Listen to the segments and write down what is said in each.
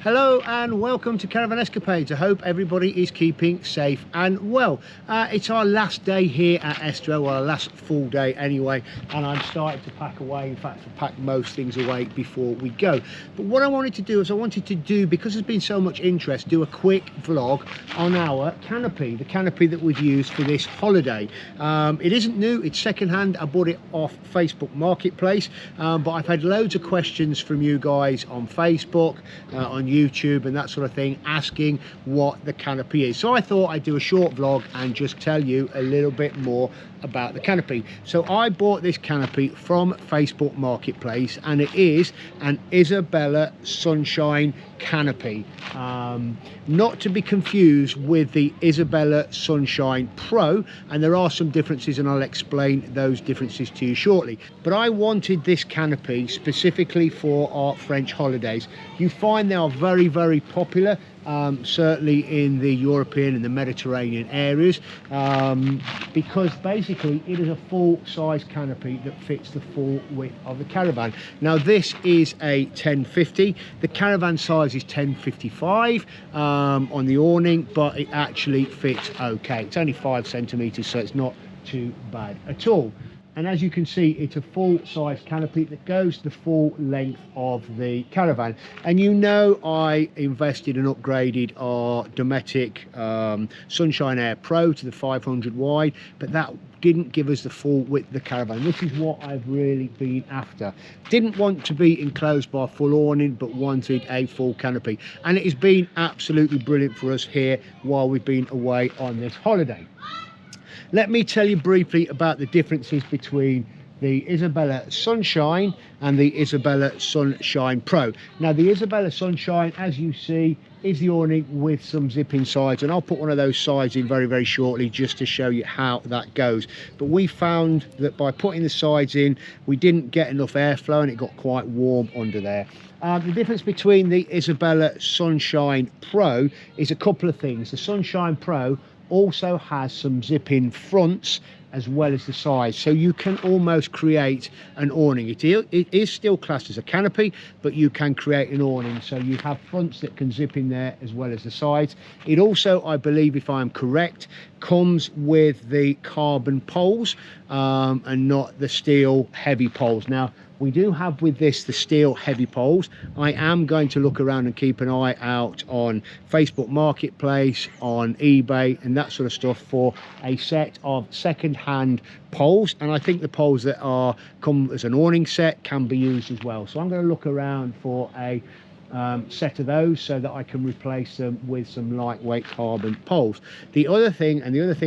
Hello and welcome to Caravan Escapades. I hope everybody is keeping safe and well. It's our last day here at Esterel, well, our last full day anyway, and I'm starting to pack away. In fact, I've packed most things away before we go. But what I wanted to do is because there's been so much interest, do a quick vlog on our canopy, the canopy that we've used for this holiday. It isn't new, it's secondhand. I bought it off Facebook Marketplace, but I've had loads of questions from you guys on Facebook, on YouTube and that sort of thing, asking what the canopy is. So I thought I'd do a short vlog and just tell you a little bit more about the canopy. So I bought this canopy from Facebook Marketplace, and it is an Isabella Sunshine Canopy, not to be confused with the Isabella Sunshine Pro, and there are some differences and I'll explain those differences to you shortly. But I wanted this canopy specifically for our French holidays. You find they are very, very popular, certainly in the European and the Mediterranean areas, because basically it is a full-size canopy that fits the full width of the Caravan. Now this is a 1050. The Caravan size is 1055 on the awning, but it actually fits okay. It's only 5 centimeters, so it's not too bad at all. And as you can see, it's a full-size canopy that goes the full length of the Caravan. And you know, I invested and upgraded our Dometic Sunshine Air Pro to the 500 wide, but that didn't give us the full width of the Caravan. This is what I've really been after. Didn't want to be enclosed by a full awning, but wanted a full canopy. And it has been absolutely brilliant for us here while we've been away on this holiday. Let me tell you briefly about the differences between the Isabella Sunshine and the Isabella Sunshine Pro. Now the Isabella Sunshine, as you see, is the awning with some zipping sides, and I'll put one of those sides in very, very shortly just to show you how that goes. But we found that by putting the sides in, we didn't get enough airflow and it got quite warm under there. The difference between the Isabella Sunshine Pro is a couple of things. The Sunshine Pro also has some zip-in fronts as well as the sides, so you can almost create an awning. It is still classed as a canopy, but you can create an awning, so you have fronts that can zip in there as well as the sides. It also, I believe, if I'm correct, comes with the carbon poles and not the steel heavy poles. Now we do have with this the steel heavy poles. I am going to look around and keep an eye out on Facebook Marketplace, on eBay and that sort of stuff for a set of second-hand poles, and I think the poles that come as an awning set can be used as well. So I'm going to look around for a set of those so that I can replace them with some lightweight carbon poles. The other thing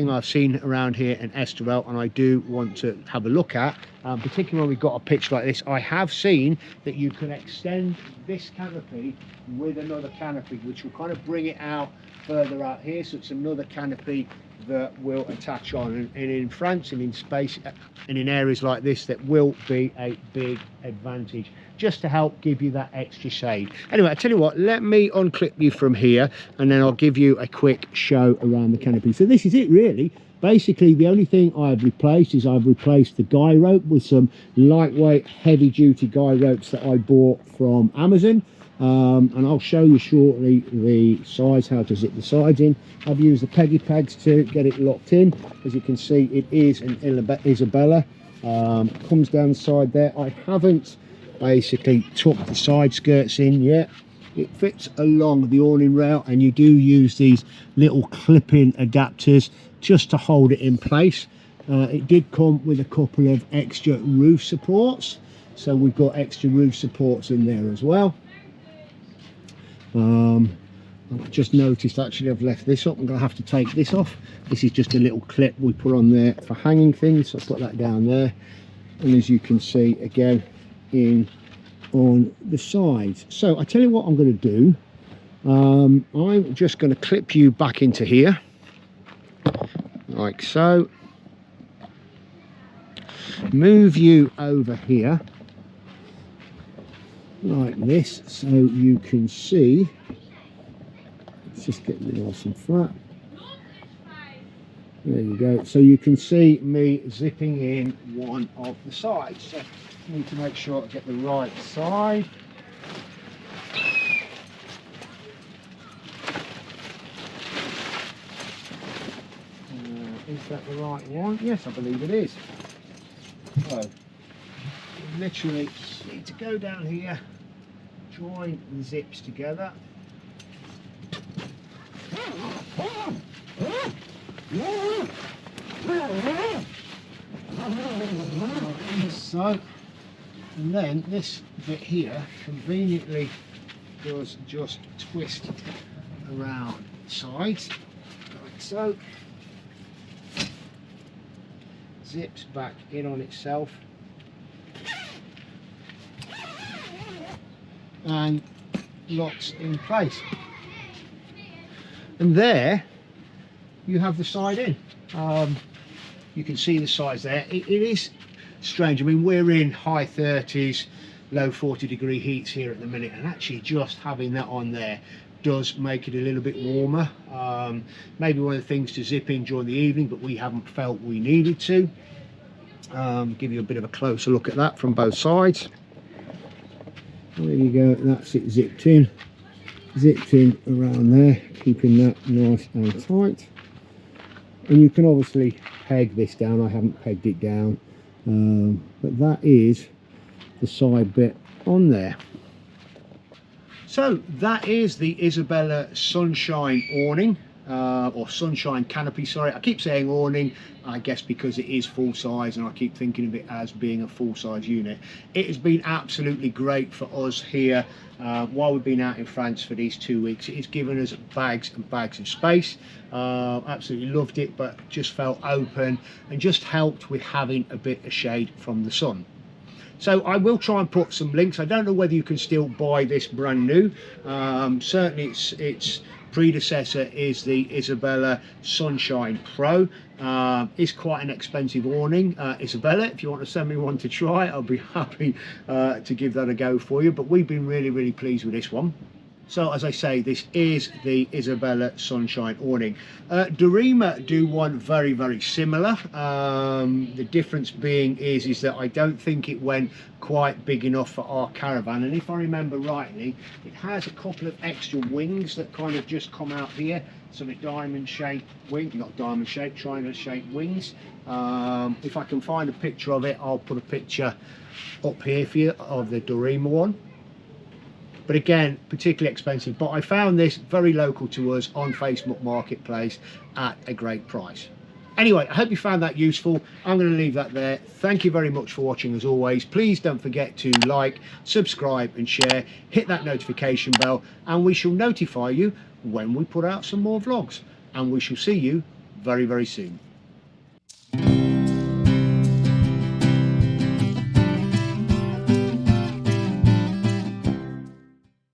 I've seen around here in Esterel, and I do want to have a look at, particularly when we've got a pitch like this, I have seen that you can extend this canopy with another canopy, which will kind of bring it out further out here, so it's another canopy that will attach on, and in France and in space and in areas like this, that will be a big advantage, just to help give you that extra shade. Anyway, I tell you what, let me unclip you from here and then I'll give you a quick show around the canopy. So this is it really. Basically the only thing I've replaced is I've replaced the guy rope with some lightweight heavy duty guy ropes that I bought from Amazon. And I'll show you shortly the sides, how to zip the sides in. I've used the peggy pegs to get it locked in. As you can see, it is an Isabella. Comes down the side there. I haven't basically tucked the side skirts in yet. It fits along the awning rail, and you do use these little clip-in adapters just to hold it in place. It did come with a couple of extra roof supports, so we've got extra roof supports in there as well. I've just noticed actually I've left this up. I'm going to have to take this off. This is just a little clip we put on there for hanging things, so I'll put that down there. And as you can see again in on the sides. So I tell you what I'm going to do. I'm just going to clip you back into here like so, move you over here like this so you can see. Let's just get it nice and flat. There you go. So you can see me zipping in one of the sides. So I need to make sure I get the right side. Is that the right one? Yes, I believe it is. So, you literally need to go down here, join the zips together. So, and then this bit here conveniently does just twist around the sides, like so. Zips back in on itself and locks in place. And there you have the side in. You can see the sides there. It is strange. I mean, we're in high 30s, low 40-degree heats here at the minute, and actually just having that on there does make it a little bit warmer. Maybe one of the things to zip in during the evening, but we haven't felt we needed to. Give you a bit of a closer look at that from both sides. There you go, that's it zipped in around there, keeping that nice and tight. And you can obviously peg this down. I haven't pegged it down, but that is the side bit on there. So that is the Isabella Sunshine awning, or Sunshine Canopy, sorry. I keep saying awning, I guess because it is full size and I keep thinking of it as being a full size unit. It has been absolutely great for us here while we've been out in France for these 2 weeks. It has given us bags and bags of space. Absolutely loved it, but just felt open and just helped with having a bit of shade from the sun. So I will try and put some links. I don't know whether you can still buy this brand new. Certainly its predecessor is the Isabella Sunshine Pro. It's quite an expensive awning. Isabella, if you want to send me one to try, I'll be happy to give that a go for you. But we've been really pleased with this one. So as I say, this is the Isabella Sunshine awning. Dorema do one very similar. The difference being is that I don't think it went quite big enough for our Caravan, and if I remember rightly, it has a couple of extra wings that kind of just come out here, sort of diamond shaped wing, not diamond shaped, triangle shaped wings. If I can find a picture of it, I'll put a picture up here for you of the Dorema one. But again, particularly expensive. But I found this very local to us on Facebook Marketplace at a great price. Anyway, I hope you found that useful. I'm going to leave that there. Thank you very much for watching as always. Please don't forget to like, subscribe and share. Hit that notification bell and we shall notify you when we put out some more vlogs. And we shall see you very soon.